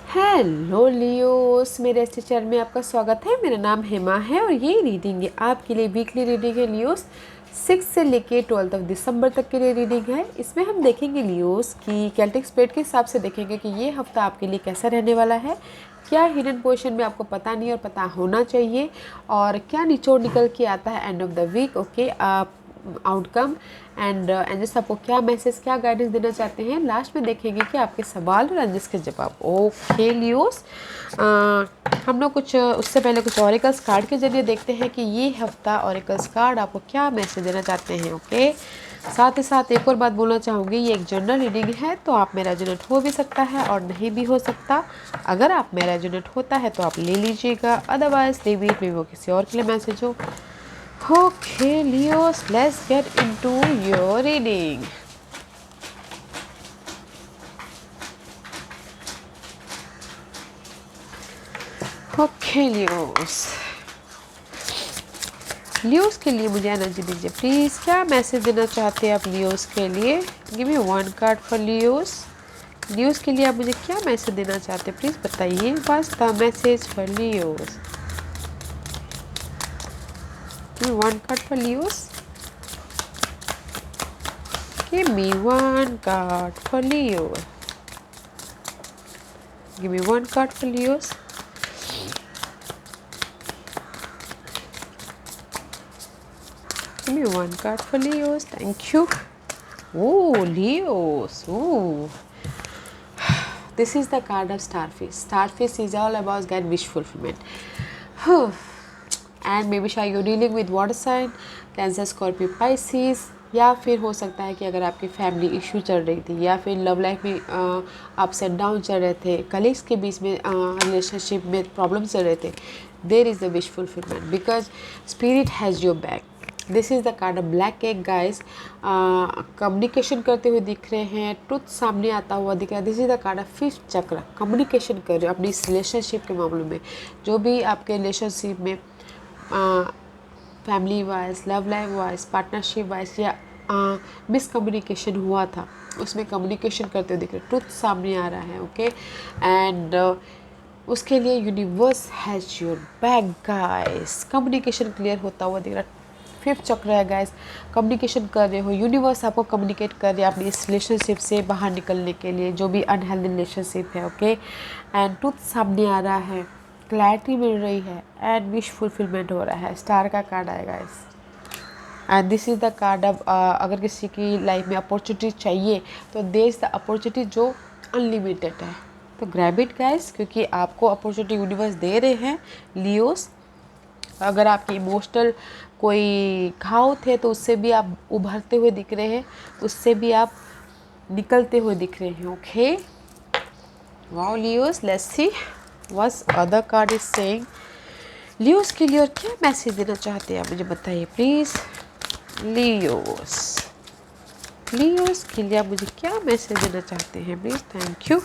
Hello Leos, मेरे इस channel में आपका स्वागत है। मेरा नाम हेमा है और ये रीडिंग है आपके लिए वीकली रीडिंग है लियोस। 6 से लेके 12 दिसंबर तक के लिए रीडिंग है। इसमें हम देखेंगे लियोस कि केल्टिक स्प्रेड के हिसाब से देखेंगे कि ये हफ्ता आपके लिए कैसा रहने वाला है, क्या हिडन पोजीशन में आपको पता नहीं और पता होना चाहिए, और क्या निचोड़ निकल के आता है end of the week. Okay, आप आउटकम एंड एंजल्स आपको क्या मैसेज, क्या गाइडेंस देना चाहते हैं। लास्ट में देखेंगे कि आपके सवाल और एंजल्स के जवाब। ओके लियोस, हम लोग कुछ उससे पहले कुछ ऑरिकल्स कार्ड के जरिए देखते हैं कि ये हफ्ता ऑरिकल्स कार्ड आपको क्या मैसेज देना चाहते हैं। ओके, साथ ही साथ एक और बात बोलना चाहूँगी, ये एक जनरल रीडिंग है, तो आप में रेजोनेट हो भी सकता है और नहीं भी हो सकता। अगर आप में रेजोनेट होता है तो आप ले लीजिएगा, अदरवाइज लीव इट, वो किसी और के लिए मैसेज हो। Okay, Leos, let's get into your reading. Okay, Leos. Leos के लिए मुझे एनर्जी दीजिए प्लीज़। क्या मैसेज देना चाहते हैं आप लियोस के लिए? Give me one card for Leos. Leos के लिए आप मुझे क्या मैसेज देना चाहते हैं प्लीज़ बताइए। बस the message for Leos. Give me one card for Leos. Give me one card for Leo. Give me one card for Leos. Give me one card for Leos. Thank you. Oh, Leos. Oh. This is the card of Starfish. Starfish is all about get wish fulfillment. And maybe sure you're dealing with water sign, Cancer, Scorpio, Pisces. या फिर हो सकता है कि अगर आपकी family issue चल रही थी या फिर लव लाइफ में अप्स एंड डाउन चल रहे थे, कलीग्स के बीच में रिलेशनशिप में प्रॉब्लम चल रहे थे, there is the wish fulfilment because spirit has your back. This is the card of black egg guys. Communication करते हुए दिख रहे हैं, ट्रुथ सामने आता हुआ दिख रहा है। This is the card of fifth चक्र। कम्युनिकेशन कर रहे हो अपनी रिलेशनशिप के मामलों में, जो भी आपके रिलेशनशिप में family wise, love life wise, partnership wise या मिसकम्युनिकेशन हुआ था, उसमें कम्युनिकेशन करते हुए दिख रहे, ट्रुथ सामने आ रहा है। ओके, एंड उसके लिए universe has your back guys. Communication clear होता हुआ दिख रहा है। फिफ्थ चक्र है गाइस, कम्युनिकेशन कर रहे हो, यूनिवर्स आपको कम्युनिकेट कर रहे हैं अपनी इस रिलेशनशिप से बाहर निकलने के लिए, जो भी अनहेल्दी रिलेशनशिप है। ओके, एंड ट्रुथ सामने आ रहा है, क्लैरिटी मिल रही है एंड विश फुलफिलमेंट हो रहा है। स्टार का कार्ड आएगा इस, and this is the card of अगर किसी की लाइफ में अपॉर्चुनिटी चाहिए तो देयर इज़ द अपॉर्चुनिटी जो अनलिमिटेड है, तो ग्रैब इट गाइस, क्योंकि आपको अपॉर्चुनिटी यूनिवर्स दे रहे हैं लियोस। अगर आपके इमोशनल कोई घाव थे तो उससे भी आप उभरते हुए दिख रहे हैं, उससे भी आप निकलते हुए दिख रहे हैं। Okay, wow Leos, let's see what other card is saying. Leos के लिए और क्या मैसेज देना चाहते हैं आप मुझे बताइए प्लीज़। लियोस, लियोस के लिए आप मुझे क्या मैसेज देना चाहते हैं please. Thank you.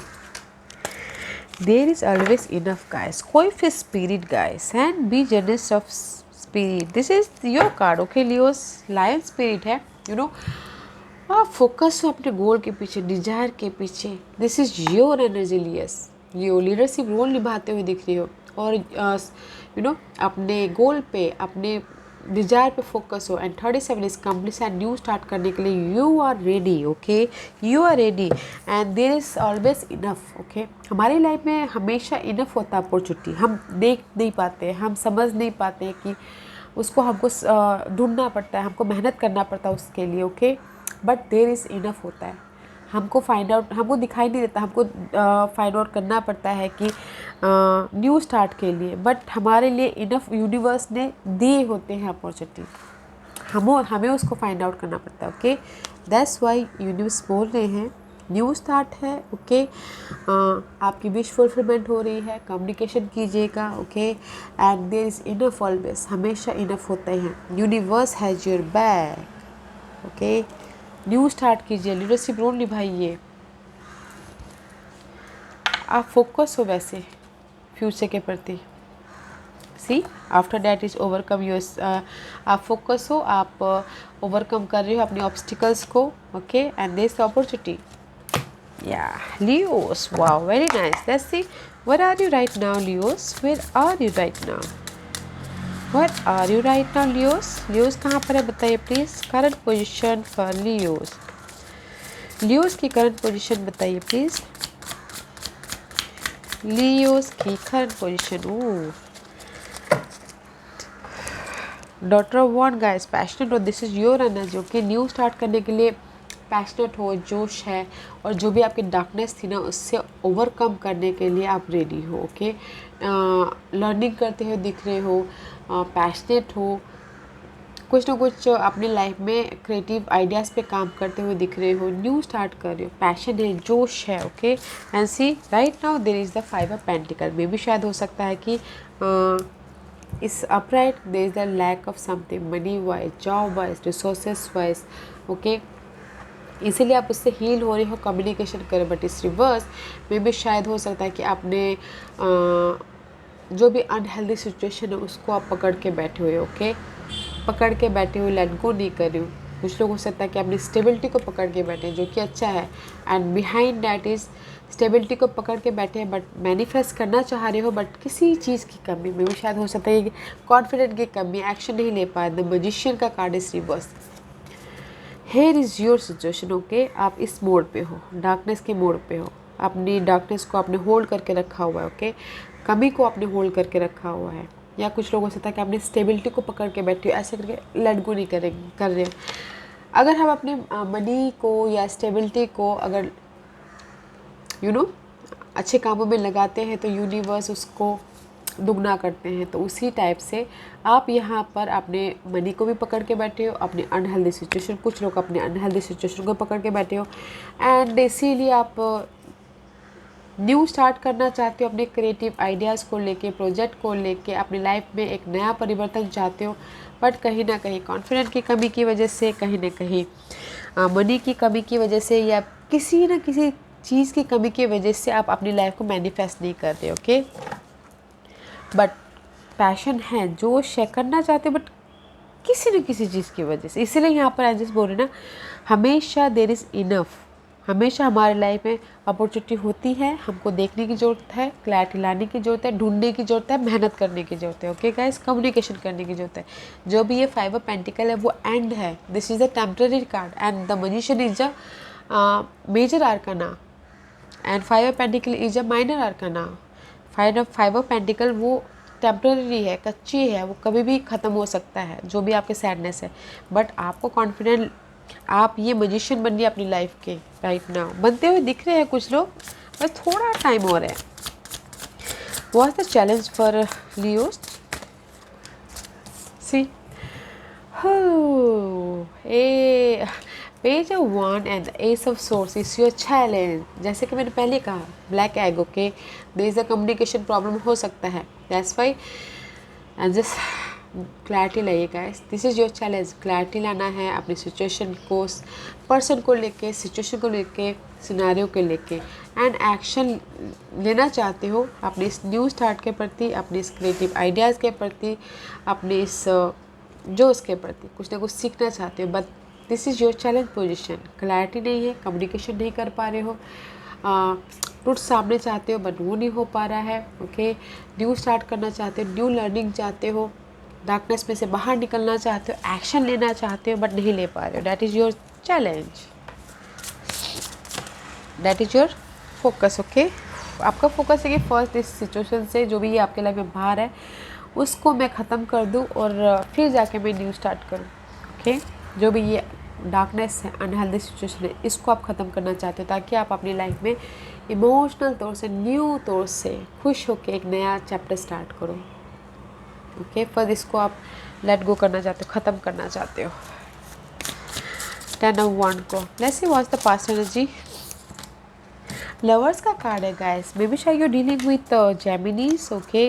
There is always enough guys, कोई फिर spirit guys and be generous of spirit. This is your card. Okay Leos, lion spirit है, यू नो। आप फोकस हो अपने गोल के पीछे, डिजायर के पीछे। This is your energy Leos. Leo leadership role निभाते हुए दिख रही हो और यू नो अपने गोल पे, अपने डिजायर पे फोकस हो। And 37 is complete and new start करने के लिए you are ready. Okay, you are ready and there is always enough. Okay, हमारी लाइफ में हमेशा इनफ होता है अपॉर्चुनिटी, हम देख नहीं पाते, हम समझ नहीं पाते कि उसको हमको ढूंढना पड़ता है, हमको मेहनत करना पड़ता है उसके लिए। Okay, but there is enough होता है, हमको फाइंड आउट, हमको दिखाई नहीं देता, हमको फाइंड आउट करना पड़ता है कि न्यू स्टार्ट के लिए, बट हमारे लिए इनफ यूनिवर्स ने दिए होते हैं अपॉर्चुनिटी, हमें उसको फाइंड आउट करना पड़ता है। ओके, दैट्स वाई यूनिवर्स बोल रहे हैं न्यू स्टार्ट है। ओके, आपकी विश फुलफिलमेंट हो रही है, कम्युनिकेशन कीजिएगा। Okay, and there is enough always, हमेशा इनफ होते हैं, universe has your back. Okay, new start कीजिए, लीडरशिप रोल निभाइए, आप फोकस हो वैसे फ्यूचर के प्रति। See after that is overcome your, आप फोकस हो, आप ओवरकम कर रहे हो अपने ऑब्स्टिकल्स को। Okay, and there is the opportunity. Yeah, Leos. Wow, very nice. Let's see. Where are you right now, Leos? Where are you right now? Where are you right now, Leos? Leos कहाँ पर है बताइए please. Current position for Leos. Leos की current position बताइए please. Leos की current position. Daughter of one guys, passionate हो. This is your energy. Okay, new start करने के लिए पैशनेट हो, जोश है, और जो भी आपकी डार्कनेस थी ना उससे ओवरकम करने के लिए आप रेडी हो. ओके, लर्निंग करते हुए दिख रहे हो, पैशनेट हो, कुछ ना कुछ अपनी लाइफ में क्रिएटिव आइडियाज़ पे काम करते हुए दिख रहे हो, न्यू स्टार्ट कर रहे हो, पैशन है, जोश है. Okay, and see right now there is the 5 of pentacle. Maybe शायद हो सकता है कि इस upright there is the lack of something, money wise, job wise, resources wise. Okay, इसीलिए आप उससे हील हो रहे हो, कम्युनिकेशन करें. बट इस रिवर्स में भी शायद हो सकता है कि आपने जो भी अनहेल्दी सिचुएशन है उसको आप पकड़ के बैठे हुए. ओके, पकड़ के बैठे हुए, लेट गो नहीं कर रहे हो. कुछ लोग हो सकता है कि अपनी स्टेबिलिटी को पकड़ के बैठे हैं, जो कि अच्छा है. And behind that is stability को पकड़ के बैठे हैं, बट मैनिफेस्ट करना चाह रहे हो, बट किसी चीज़ की कमी में भी शायद हो सकता है कि कॉन्फिडेंट की कमी, एक्शन नहीं ले पाए. द मैजिशियन का card is reverse. Here is your situation. Okay, आप इस मोड पे हो, डार्कनेस के मोड पे हो, अपनी डार्कनेस को आपने होल्ड करके रखा हुआ है. ओके, कमी को आपने होल्ड करके रखा हुआ है. या कुछ लोगों से था कि आपने स्टेबिलिटी को पकड़ के बैठे हो, ऐसे करके लेट गो नहीं कर रहे हो. अगर हम अपने मनी को या स्टेबिलिटी को अगर अच्छे कामों में लगाते हैं तो यूनिवर्स उसको दुगना करते हैं. तो उसी टाइप से आप यहाँ पर अपने मनी को भी पकड़ के बैठे हो, अपने अनहेल्दी सिचुएशन, कुछ लोग अपने अनहेल्दी सिचुएशन को पकड़ के बैठे हो. एंड इसीलिए आप न्यू स्टार्ट करना चाहते हो, अपने क्रिएटिव आइडियाज़ को लेके, प्रोजेक्ट को लेके, अपनी लाइफ में एक नया परिवर्तन चाहते हो. बट कहीं ना कहीं कॉन्फिडेंट की कमी की वजह से, कहीं ना कहीं मनी की कमी की वजह से, या किसी न किसी चीज़ की कमी की वजह से आप अपनी लाइफ को मैनिफेस्ट नहीं कर रहे. ओके, बट पैशन है, जोश है, करना चाहते हो, बट किसी न किसी चीज़ की वजह से. इसीलिए यहाँ पर एंजल्स बोल रहे ना, हमेशा देयर इज़ इनफ. हमेशा हमारे लाइफ में अपॉर्चुनिटी होती है. हमको देखने की ज़रूरत है, क्लैरिटी लाने की ज़रूरत है, ढूंढने की ज़रूरत है, मेहनत करने की ज़रूरत है. ओके गाइस, कम्युनिकेशन करने की ज़रूरत है. जो भी ये 5 ऑफ पेंटिकल है वो एंड है. This is a temporary card and the magician is a major arcana and 5 of pentacle is a minor arcana. 5 of pentacle वो टेम्पररी है, कच्ची है, वो कभी भी ख़त्म हो सकता है, जो भी आपके सैडनेस है. बट आपको कॉन्फिडेंट, आप ये मैजिशियन बनिए अपनी लाइफ के. राइट नाउ बनते हुए दिख रहे हैं कुछ लोग, बस थोड़ा टाइम और है. What's the challenge for Leos? See a page of one and ace of source is your challenge. जैसे कि मैंने पहले कहा, black egg. Okay, there is a communication problem हो सकता है. That's why and just clarity लाइए guys. This is your challenge. Clarity लाना है अपनी सिचुएशन को, पर्सन को लेके, सिचुएशन को लेके, सिनेरियो के लेके, एंड एक्शन लेना चाहते हो अपने इस न्यू स्टार्ट के प्रति, अपने इस क्रिएटिव आइडियाज़ के प्रति, अपने इस जोश के प्रति कुछ ना कुछ सीखना चाहते हो. But this is your challenge position. Clarity नहीं है, कम्युनिकेशन नहीं कर पा रहे हो, ट्रुथ सामने चाहते हो बट वो नहीं हो पा रहा है. ओके, न्यू स्टार्ट करना चाहते हो, न्यू लर्निंग चाहते हो, डार्कनेस में से बाहर निकलना चाहते हो, एक्शन लेना चाहते हो बट नहीं ले पा रहे हो. That is your challenge, that is your focus. Okay, आपका फोकस है कि फर्स्ट इस सिचुएशन से जो भी ये आपके लाइफ में बाहर है उसको मैं ख़त्म कर दूँ और फिर जाके मैं न्यू स्टार्ट करूँ. ओके, जो भी ये डार्कनेस है, अनहेल्दी सिचुएशन है, इसको आप ख़त्म करना चाहते हो ताकि आप अपनी लाइफ में इमोशनल तौर से, न्यू तौर से खुश होकर एक नया चैप्टर स्टार्ट करो. ओके, पर इसको आप लेट गो करना चाहते हो, ख़त्म करना चाहते हो. 10 of Wands को let's see what's the past energy. Lovers का कार्ड है गाइस. मे बी शायद you dealing with Geminis. Okay,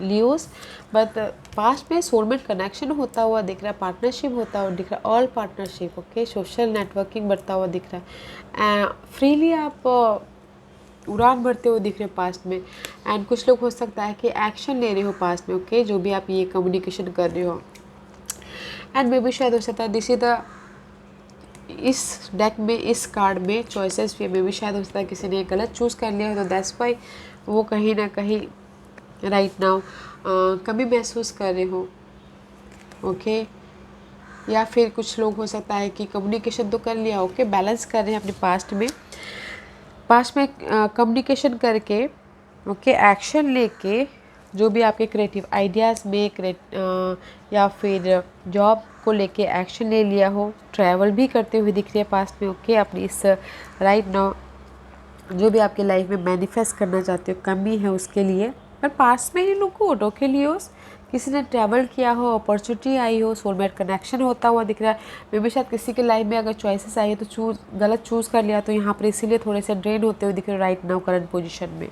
Leos. But past में सोलमेट कनेक्शन होता हुआ दिख रहा है, पार्टनरशिप होता हुआ दिख रहा है, all partnership. Okay, social networking बढ़ता हुआ दिख रहा है. फ्रीली आप उड़ान भरते हुए दिख रहे हो पास्ट में. एंड कुछ लोग हो सकता है कि एक्शन ले रहे हो पास्ट में. ओके, जो भी आप ये कम्युनिकेशन कर रहे हो. एंड मे बी शायद हो सकता है दिस इज द इस डेक में, इस कार्ड में चॉइसेस भी भी शायद हो सकता है किसी ने गलत चूज़ कर लिया हो, तो दैट्स वाई वो कहीं ना कहीं राइट नाउ कमी महसूस कर रहे हो, ओके। या फिर कुछ लोग हो सकता है कि कम्युनिकेशन तो कर लिया, ओके, बैलेंस कर रहे हैं अपने पास्ट में कम्युनिकेशन करके, ओके, एक्शन लेके जो भी आपके क्रिएटिव आइडियाज़ में या फिर जॉब को लेके एक्शन ले लिया हो, ट्रैवल भी करते हुए दिख रही है पास्ट में, ओके। अपनी इस राइट नाउ जो भी आपकी लाइफ में मैनिफेस्ट करना चाहते हो, कमी है उसके लिए, पर पास्ट में ही लोग ऑटो के लिए किसी ने ट्रैवल किया हो, अपॉर्चुनिटी आई हो, सोलमेट कनेक्शन होता हुआ दिख रहा है। मे भी शायद किसी के लाइफ में अगर चॉइसेस आई है तो गलत चूज़ कर लिया, तो यहाँ पर इसीलिए थोड़े से ड्रेन होते हुए दिख रहे हो राइट नाउ करंट पोजीशन में,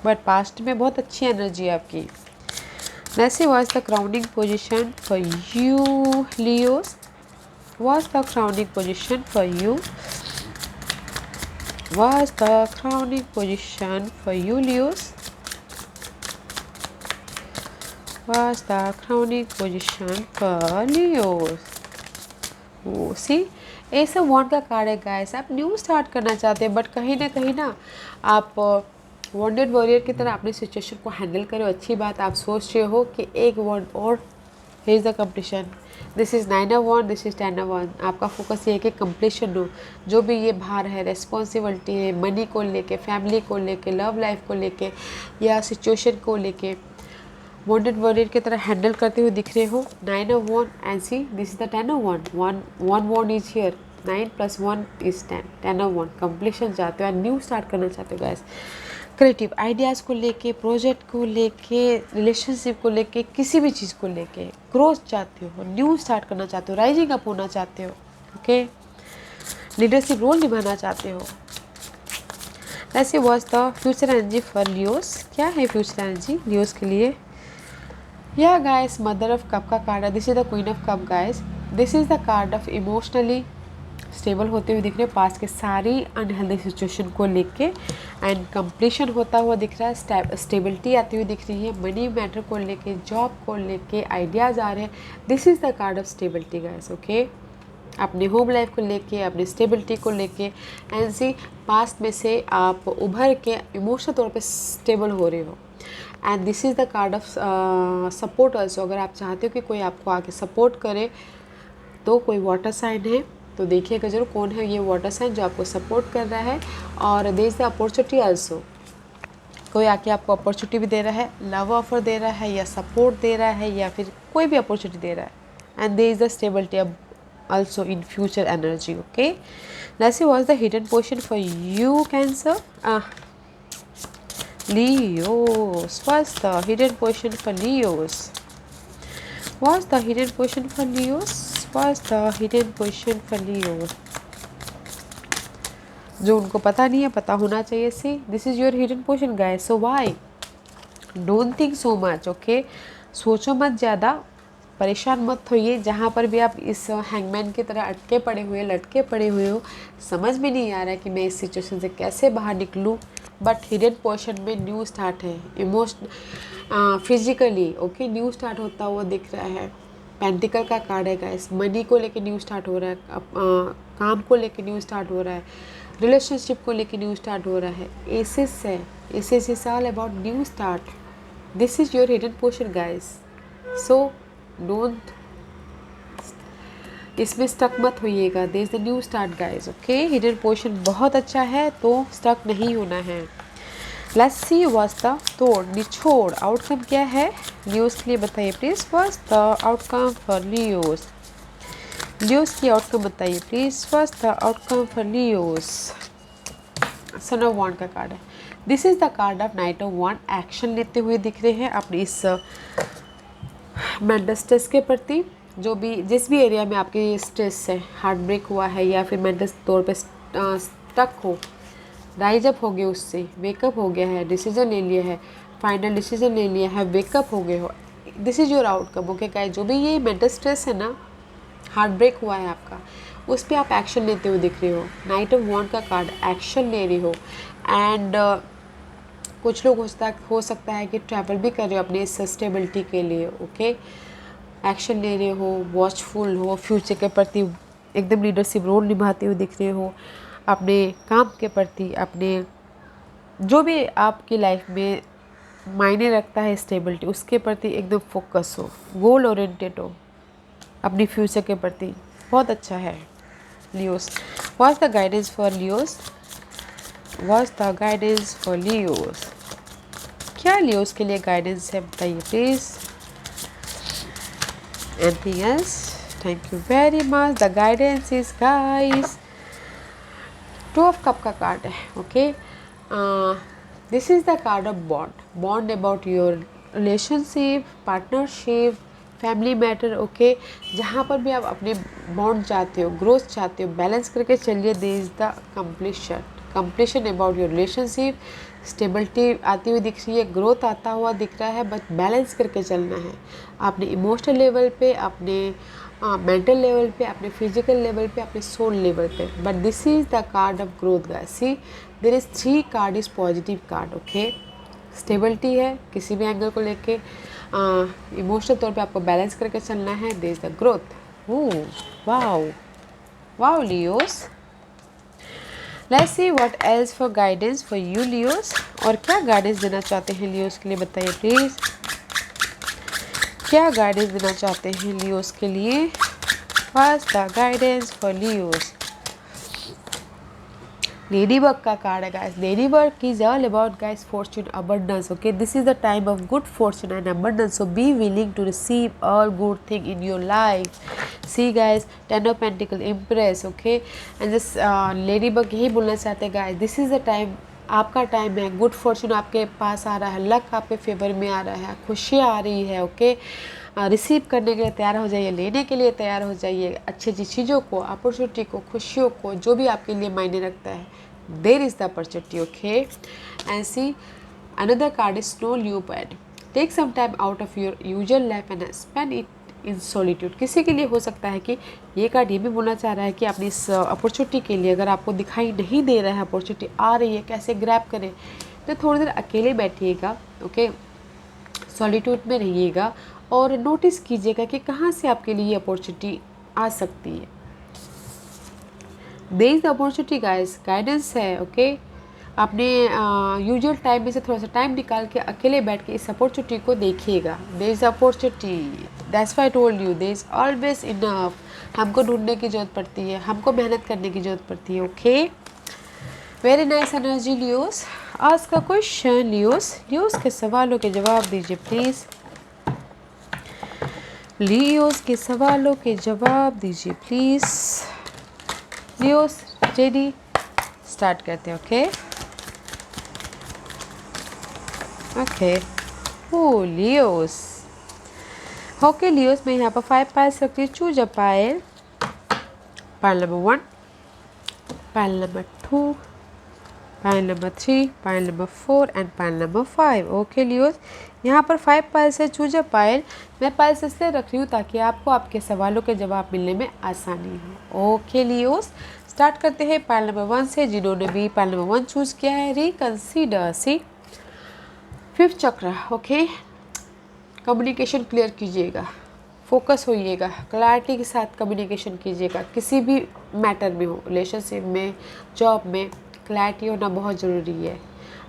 बट पास्ट में बहुत अच्छी एनर्जी है आपकी। Next was the crowning position for you, Leos. Was the crowning position for you? Was the crowning position for you, Leos? Was the crowning position for Leos? Oh, see, ऐसा वॉन्ड का card है guys. आप new start करना चाहते हैं, but कहीं ना आप वॉन्डेड वॉरियर की तरह अपनी सिचुएशन को हैंडल करो। अच्छी बात, आप सोच रहे हो कि एक वॉन्ड और, here is the completion. This is 9 of wand, this is 10 of wand. आपका फोकस ये है कि कंप्लीशन हो। जो भी ये भार है, रिस्पॉन्सिबिलिटी है, मनी को लेके, फैमिली को लेके, लव लाइफ को लेके या सिचुएशन को लेके, वॉन्डेड वॉरियर की तरह हैंडल करते हुए दिख रहे हो। 9 of wand and see this is the 10 of wand. One wand is here, 9 + 1 = 10, 10 of wand. Completion चाहते हो, न्यू स्टार्ट करना चाहते हो गाइस। क्रिएटिव आइडियाज़ को लेके, प्रोजेक्ट को लेके, रिलेशनशिप को लेके, किसी भी चीज़ को लेके ग्रोथ चाहते हो, न्यू स्टार्ट करना चाहते हो, राइजिंग अप होना चाहते हो, ओके, लीडरशिप रोल निभाना चाहते हो। ऐसे was the future energy for Leos. क्या है फ्यूचर एनर्जी लियोस के लिए? या गाइस, मदर ऑफ कप का कार्ड है। This is the queen of cup guys. This is the card of emotionally stable होते हुए दिख रहे हो पास के सारी अनहेल्दी सिचुएशन को लेके, एंड कंप्लीशन होता हुआ दिख रहा है, स्टेबिलिटी आती हुई दिख रही है, मनी मैटर को लेके, जॉब को लेके आइडियाज़ आ रहे हैं। This is the card of stability guys, okay. अपने होम लाइफ को लेके, अपनी स्टेबिलिटी को लेके, एंड सी पास्ट में से आप उभर के इमोशनल तौर पे स्टेबल हो रहे हो। And this is the card of support also. अगर आप चाहते हो कि कोई आपको आके सपोर्ट करे, तो कोई वाटर साइन है तो देखिएगा जरूर कौन है ये वाटर साइन जो आपको सपोर्ट कर रहा है। और there is the opportunity also, कोई आके आपको अपॉर्चुनिटी भी दे रहा है, लव ऑफर दे रहा है, या सपोर्ट दे रहा है, या फिर कोई भी अपॉर्चुनिटी दे रहा है। And there is the stability also in future energy, okay. Next was the hidden position for you cancer Leos. What's the hidden position for Leos? What's the hidden position for Leos? What's the hidden position for Leos? जो उनको पता नहीं है, पता होना चाहिए। सी this is your hidden position guys, so why don't think so much, okay. सोचो मत ज़्यादा, परेशान मत होइए। जहाँ पर भी आप इस हैंगमैन की तरह अटके पड़े हुए, लटके पड़े हुए हो, समझ में नहीं आ रहा है कि मैं इस सिचुएशन से कैसे बाहर निकलूँ, बट हिडन पोर्शन में न्यू स्टार्ट है, फिजिकली, ओके, न्यू स्टार्ट होता हुआ दिख रहा है। पेंटिकल का कार्ड है गाइस। मनी को लेके न्यू स्टार्ट हो रहा है, काम को लेके न्यू स्टार्ट हो रहा है, रिलेशनशिप को लेके न्यू स्टार्ट हो रहा है। एसिस है, aces is all about new start. This is your hidden portion guys, so don't इसमें स्टक मत होइएगा। There is the new start guys, okay. Hidden position बहुत अच्छा है, तो स्टक नहीं होना है। लेट्स सी व्हाट्स द तोड़ निछोड़ आउटकम क्या है लियोस के लिए, बताइए please. What's the outcome for Leos? Leos की आउटकम बताइए please. What's the outcome for Leos? Son of wand का कार्ड है। This is the card of knight of wand. Action लेते हुए दिख रहे हैं अपनी इस मेंटल स्ट्रेस के प्रति। जो भी जिस भी एरिया में आपके स्ट्रेस है, हार्ट ब्रेक हुआ है, या फिर मेंटल तौर पे स्टक हो, राइज अप हो गए, उससे वेकअप हो गया है, डिसीजन ले लिया है, फाइनल डिसीजन ले लिया है, वेकअप हो गए हो, this is your outcome, okay guys. जो भी ये मेंटल स्ट्रेस है ना, हार्ट ब्रेक हुआ है आपका, उस पर आप एक्शन लेते हुए दिख रहे हो। नाइट ऑफ वॉन्ड का कार्ड, एक्शन ले रही हो। एंड कुछ लोग हो सकता है कि ट्रैवल भी कर रहे हो अपनी स्टेबिलिटी के लिए, ओके। एक्शन ले रहे हो, वॉचफुल हो, फ्यूचर के प्रति एकदम लीडरशिप रोल निभाते हुए दिख रहे हो, अपने काम के प्रति, अपने जो भी आपकी लाइफ में मायने रखता है स्टेबिलिटी, उसके प्रति एकदम फोकस हो, गोल ओरिएंटेड हो अपनी फ्यूचर के प्रति। बहुत अच्छा है Leos. What's the guidance for Leos? What's the guidance for Leos? क्या लियोस के लिए गाइडेंस है बताइए please. Anything else? Thank you very much. The guidance is guys 2 of cup का कार्ड है, okay. This is the card of bond about your relationship, partnership, family matter, okay. जहाँ पर भी आप अपने बॉन्ड चाहते हो, ग्रोथ चाहते हो, बैलेंस करके चलिए। There is the completion about your relationship. Stability आती हुई दिख रही है, ग्रोथ आता हुआ दिख रहा है, बट बैलेंस करके चलना है अपने इमोशनल लेवल पे, अपने मेंटल लेवल पे, अपने फिजिकल लेवल पे, अपने सोल लेवल पे। But this is the card of growth guys. See there is 3 card is positive card, okay. Stability है किसी भी एंगल को लेके, इमोशनल तौर पे आपको बैलेंस करके चलना है। There is the growth. Wow wow Leos. Let's see what else for guidance for you Leos. और क्या गाइडेंस देना चाहते हैं लियोस के लिए बताइए प्लीज। क्या गाइडेंस देना चाहते हैं लियोस के लिए? What's the guidance for Leos? Ladybug का कार्ड है guys. Ladybug is all about guys fortune, abundance, okay. This is the time of good fortune and abundance, so be willing to receive all good thing in your life. See guys, 10 of pentacle, impress, okay. And this ladybug यही बोलना चाहते हैं guys, this is the time, आपका time है। Good fortune आपके पास आ रहा है, लक आपके फेवर में आ रहा है, खुशियाँ आ रही है, ओके। रिसीव करने के लिए तैयार हो जाइए, लेने के लिए तैयार हो जाइए अच्छी अच्छी चीज़ों को, अपॉर्चुनिटी को, खुशियों को, जो भी आपके लिए मायने रखता है। There is the opportunity, okay. And see another card is snow leopard. Take some time out of your usual life and spend it in solitude. किसी के लिए हो सकता है कि ये कार्ड ये भी बोलना चाह रहा है कि अपनी इस अपॉर्चुनिटी के लिए, अगर आपको दिखाई नहीं दे रहा है अपॉर्चुनिटी आ रही है, कैसे ग्रैब करें, तो थोड़ी देर अकेले बैठिएगा, ओके। सॉलिट्यूड में रहिएगा और नोटिस कीजिएगा कि कहाँ से आपके लिए अपॉर्चुनिटी आ सकती है। There is the opportunity guys, guidance है, ओके। अपने यूजुअल टाइम में से थोड़ा सा टाइम निकाल के अकेले बैठ के इस अपॉर्चुनिटी को देखिएगा। There is opportunity, that's why I told you, there is always enough. हमको ढूंढने की जरूरत पड़ती है, हमको मेहनत करने की जरूरत पड़ती है, okay. Very nice energy Leos. आज का क्वेश्चन लियोस, लियोस के सवालों के जवाब दीजिए प्लीज़। लियोस के सवालों के जवाब दीजिए प्लीज़। लियोस रेडी, स्टार्ट करते हैं, ओके। ओके ओ लियोस, ओके लियोस, मैं यहाँ पर 5 पाइल्स रखती हूँ। Choose a pile. Pile number 1, pile number 2, pile number 3, pile number 4 and pile number 5, okay Leos. यहाँ पर 5 पाइल से चूज अ पाइल। मैं पाइल्स इसलिए रख रही हूँ ताकि आपको आपके सवालों के जवाब मिलने में आसानी हो, ओके लियोस। स्टार्ट करते हैं पाइल नंबर 1 से। जिन्होंने भी पाइल नंबर 1 चूज किया है, रिकंसीडर। सी 5th चक्र, ओके। कम्युनिकेशन क्लियर कीजिएगा, फोकस होइएगा, क्लैरिटी के साथ कम्युनिकेशन कीजिएगा। किसी भी मैटर में हो, रिलेशनशिप में, जॉब में, क्लैरिटी होना बहुत ज़रूरी है।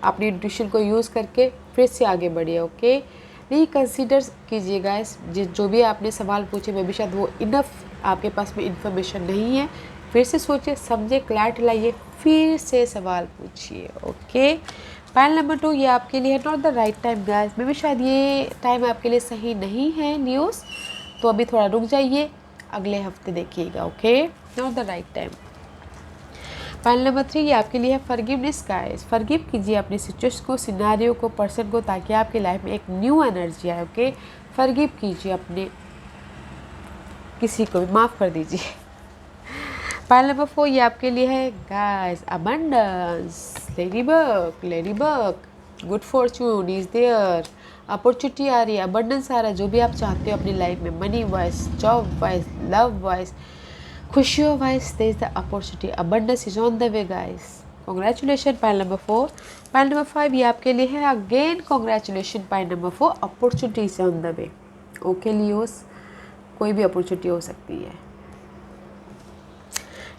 अपनी इंट्यूशन को यूज़ करके फिर से आगे बढ़िए, ओके। रिकंसीडर कीजिएगा जो भी आपने सवाल पूछे, मे भी शायद वो इनफ आपके पास में इंफॉर्मेशन नहीं है। फिर से सोचिए, समझे, क्लैरिटी लाइए, फिर से सवाल पूछिए, ओके। पाइल नंबर 2, ये आपके लिए है not the right time guys. Maybe शायद ये टाइम आपके लिए सही नहीं है लियोस, तो अभी थोड़ा रुक जाइए, अगले हफ्ते देखिएगा, okay. Not the right time. Pile number 3, ये आपके लिए है फॉरगिवनेस गाइस। फॉरगिव कीजिए अपनी सिचुएशन को, सिनेरियो को, पर्सन को, ताकि आपकी लाइफ में एक न्यू एनर्जी आए, ओके। फॉरगिव कीजिए अपने किसी को भी, माफ़ कर दीजिए। पाइल नंबर 4, ये आपके लिए है guys abundance. Ladybug, ladybug, good fortune is there. Opportunity आ रही है, अबंडेंस आ रहा है, जो भी आप चाहते हो अपनी लाइफ में, money wise, job wise, love wise, खुशियों wise, there is the opportunity, abundance is on the way guys. Congratulation pile number 4। Pile number 5, ये आपके लिए है again congratulation pile number 4, opportunity is on the way, okay Leos. कोई भी opportunity हो सकती है।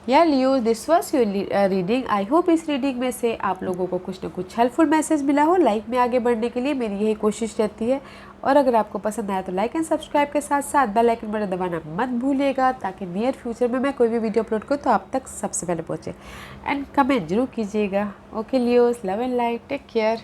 या Leo, this was your reading. I hope इस रीडिंग में से आप लोगों को कुछ ना कुछ हेल्पफुल मैसेज मिला हो। लाइफ में आगे बढ़ने के लिए मेरी यही कोशिश रहती है। और अगर आपको पसंद आया तो लाइक एंड सब्सक्राइब के साथ साथ बेल आइकन बटन दबाना मत भूलिएगा, ताकि नियर फ्यूचर में मैं कोई भी वीडियो अपलोड करूँ तो आप तक सबसे पहले पहुँचे। एंड कमेंट जरूर कीजिएगा। Okay Leos, love and light, take care.